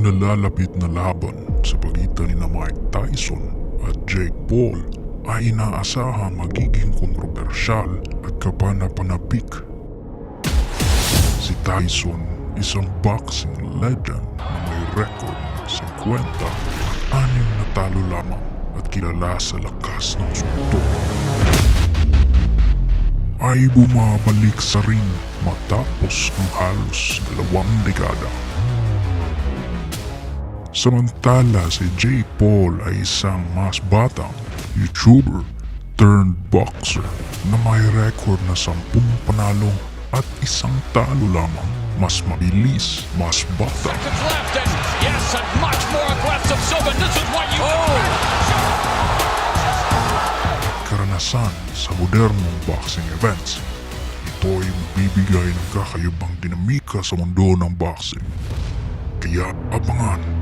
Ang nalalapit na laban sa pagitan ni Mike Tyson at Jake Paul ay inaasahang magiging kontrobersyal at kapanapanabik. Si Tyson, isang boxing legend na may record na 50 at 6 na talo lamang at kilala sa lakas ng suntok, ay bumabalik sa ring matapos ang halos 2 dekada. Samantala si Jake Paul ay isang mas batang YouTuber turned boxer na may record na 10 panalo at 1 talo lamang. Mas mabilis, mas bata. Seconds left and yes, and much more aggressive Silva. This is what you Karanasan sa modernong boxing events. Ito ay magbibigay ng kakaibang dinamika sa mundo ng boxing. Kaya abangan